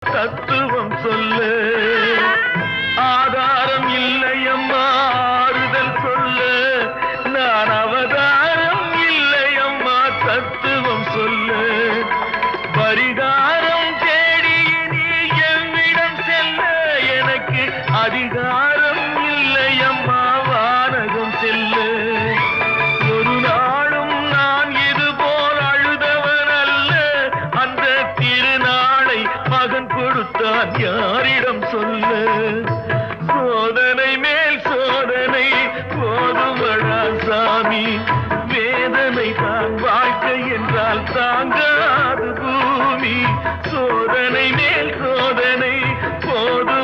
தத்துவம் சொல்லு ஆதாரம் இல்லையம்மா ஆறுதல் சொல்லு நான் அவதாரம் இல்லையம்மா தத்துவம் சொல்லு பரிகாரம் தேடி நீ என்னிடம் செல்ல எனக்கு அதிகாரம் இல்லையம்மா வானகம் செல்லு ஒரு நாளும் நான் இதுபோல் அழுதவன் அல்ல அந்த திருநாளை மகன் கொடுத்தான் யாரிடம் சொல்ல சோதனை மேல் சோதனை போதுமடா சாமி வேதனை தான் வாழ்க்கை என்றால் தாங்காது பூமி சோதனை மேல் சோதனை போது